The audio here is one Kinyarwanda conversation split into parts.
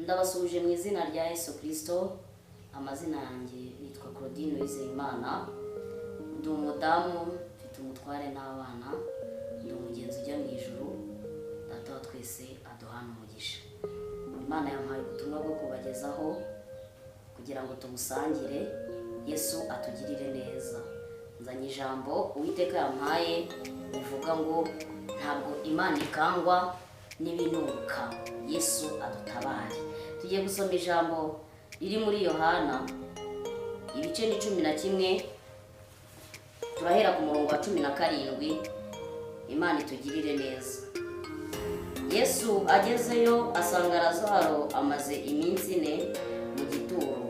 Ndabasuje mu izina rya Yesu Kristo. Amazina yanjye nitwa Claudine Uwizeyimana. Ndi umudamu, mfite umutware n'abana. Ndi umugenzi ujya mu ijuru. Data wa twese aduhana umugisha. Imana yampaye ubutumwa bwo kubagezaho kugira ngo tumusangire. Yesu atugirire neza. Nzanye ijambo Uwiteka yampaye uvuga ngo ntabwo Imana ikangwa n'ibinuka. Yesu adutabare. Tugiye gusoma ijambo riri muri Yohana ibice ni 11. Turahera ku murongo wa 17. Imana itugirire neza. Yesu agezeyo asanga Lazaro amaze iminsi 4 mu gituro.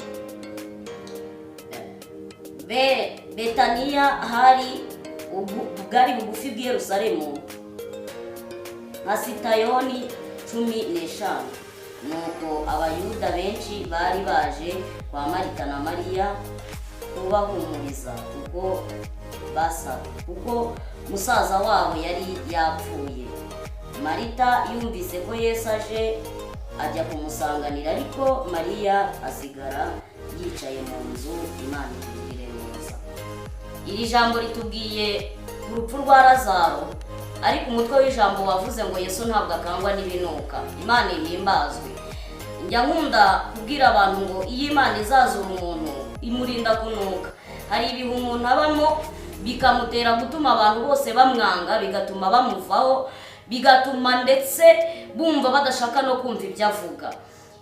Betaniya hari ubwari bugufi bw'i Yerusalemu nka Sitayoni 15. Nuko abayuda benshi bari baje kwa Marita na Mariya kubahumuriza kuko musaza wabo yari yapfuye. Marita yumvise ko Yesu aje ajya kumusanganira, ariko Mariya asigara yicaye mu nzu. Imana itugirire neza. Iri jambo ritubwiye urupfu rwa Lazaro, ariko umutwe w'ijambo wavuze ngo Yesu ntabwo akangwa n'ibinuka. Imana ihimbazwe. Njya nkunda kubwira abantu ngo iyo Imana izazura umuntu imurinda kunuka. Hari ibihe umuntu abamo bikamutera gutuma abantu bose bamwanga, bigatuma bamuvaho, bigatuma ndetse bumva badashaka no kumva ibyo avuga.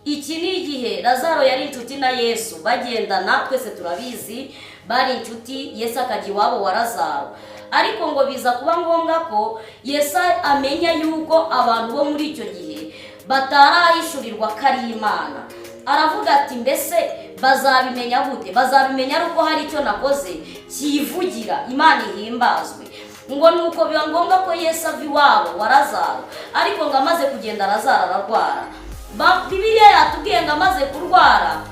Iki ni igihe Lazaro yari inshuti na Yesu, bagendana, twese turabizi, bari inshuti. Yesu akajya iwabo wa Lazaro, ariko ngo biza kuba ngombwa ko Yesu amenya yuko abantu bo muri icyo gihe batarahishurirwa ko ari Imana. Aravuga ati mbese bazabimenya gute? Bazabimenya ari uko hari icyo nakoze kivugira. Imana ihimbazwe. Ngo nuko biba ngombwa ko Yesu ava iwabo wa Lazaro, ariko ngo amaze kugenda Lazaro ararwara. Bibiliya yatubwiye ngo amaze kurwara,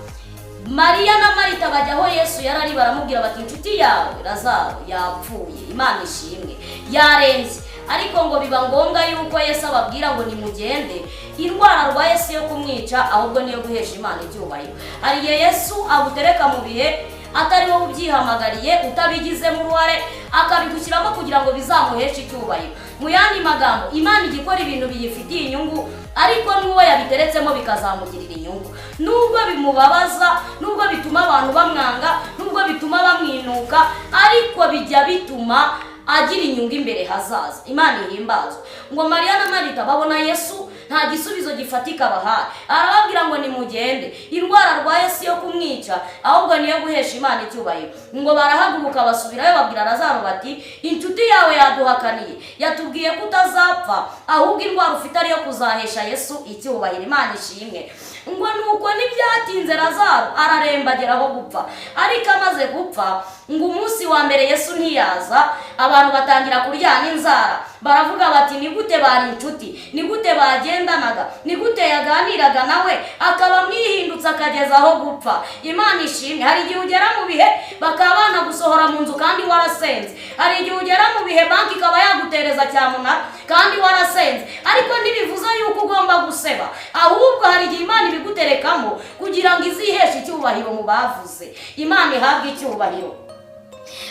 Mariya na Marita bajya aho Yesu yarari, baramubwira bati inshuti yawe Lazaro yapfuye. Imana ishimwe, yarembye. Ariko ngo biba ngombwa yuko Yesu ababwira ngo nimugende. Indwara arwaye si yo kumwica, ahubwo niyo guhesha Imana icyubahiro. Hari igihe Yesu agutereka mu bihe atari wowe ubyihamagariye, utabigizemo uruhare, akabigushyiramo kugira ngo bizamuheshe icyubahiro. Mu yandi magambo, Imana igikora ibintu biyifitiye inyungu, ariko n'uwo yabiteretsemo bikazamugirira inyungu. Nubwo bimubabaza, nubwo bituma abantu bamwanga, nubwo bituma bamwinuka, ariko bijya bituma agira inyungu imbere hazaza. Imana ihimbazwe. Ngo Mariya na Marita babona Yesu nta gisubizo gifatika bahaye, arababwira ngo nimugende. Indwara arwaye si yo kumwica, ahubwo niyo guhesha Imana icyubahiro. Ngo barahaguruka basubirayo, babwira Lazaro bati inshuti yawe yaduhakaniye, yatubwiye ko utazapfa, ahubwo indwara ufite ariyo kuzahesha Yesu icyubahiro. Imana ishimwe. Ngo nuko ntibyatinze Lazaro araremba ageraho gupfa. Ariko amaze gupfa, ngo umunsi wa mbere Yesu ntiyaza, abantu batangira kuryana inzara. Baravuga bati ni gute bari inshuti, ni gute bagendanaga, ni gute yaganiraga nawe akaba mwihindutse akageza aho gupfa. Imana ishimwe. Hari igihe ugera mu bihe bakaba banagusohora mu nzu kandi warasenze. Hari igihe ugera mu bihe banki ikaba yagutereza cyamunara kandi warasenze, ariko ntibivuze yuko ugomba guseba, ahubwo hari igihe Imana ibiguterekamo kugira ngo iziheshe icyubahiro mu bavuze. Imana ihabwe icyubahiro.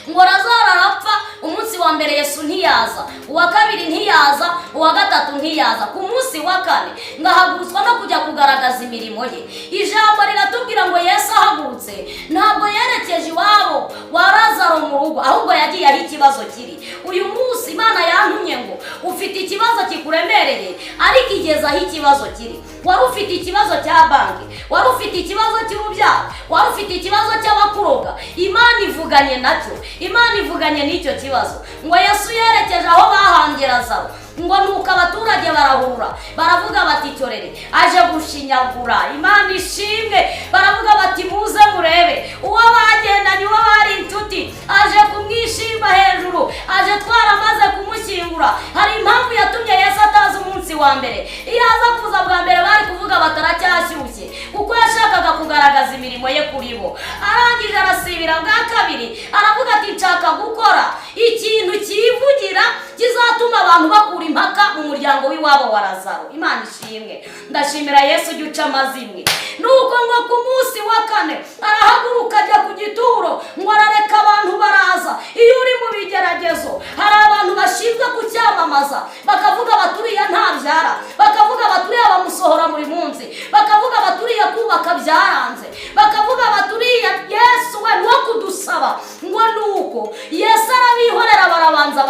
Ngo Lazaro arapfa. Umunsi wa mbere Yesu ntiyaza, uwa kabiri ntiyaza, uwa gatatu ntiyaza. Ku munsi wa kane ngahagurutswa no kujya kugaragaza imirimo ye. Ijambo riratubwira ngo Yesu ahagurutse ntabwo yerekeje iwabo wa Lazaro mu rugo, ahubwo yagiye aho ikibazo kiri. Uyu munsi Imana yantumye ngo ufite ikibazo kikuremereye, ariko igeze aho ikibazo kiri. Wari ufite ikibazo cya banki, wari ufite ikibazo cy'urubyaro, wari ufite ikibazo cy'abakuroga, Imana ivuganye nacyo. Imana ivuganye n'icyo kibazo. Ngo Yesu yerekeje aho bahangiye Lazaro. Ngo nuko abaturage barahurura, baravuga bati cyorere aje gushinyagura. Imana ishimwe. Baravuga bati muze murebe uwo bagendanye, uwo bari inshuti, aje kumwishima hejuru, aje twaramaze kumushyingura. Hari impamvu yatumye Yesu ataza umunsi wa mbere. Iyo aza kuza bwa mbere bari kuvuga bataracyashyushye, kuko yashakaga kugaragaza kugaragaza imirimo ye kuri bo. Arangije arasibira bwa kabiri aravuga ati nshaka gukora ikintu kivugira kizatuma abantu bakura impaka mu muryango w'iwabo wa Lazaro. Imana ishimwe. Ndashimira Yesu ujya uca amazimwe. Nuko ngo ku munsi wa kane arahaguruka ajya ku gituro ngo arareka abantu baraza. Iyo uri mu bigeragezo hari abantu bashinzwe kucyamamaza bakavuga baturiya ntabyara, bakavuga baturiya bamusohora buri munsi, bakavuga baturiya kubaka byaranze, bakavuga baturiya Yesu we no kudusaba. Ngo nuko Yesu arabihorera barabanza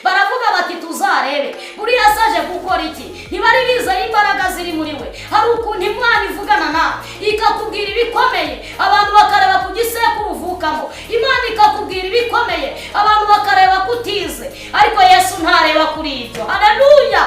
baravuga bati tuzarebe buriya asaje gukora iki. Ntibari bizeye imbaraga ziri muri we. Hari ukuntu Imana ivugana nawe ikakubwira ibikomeye abantu bakareba ku gisekuru uvukamo, Imana ikakubwira ibikomeye abantu bakareba kutize, ariko Yesu ntareba kuri ibyo. Haleluya.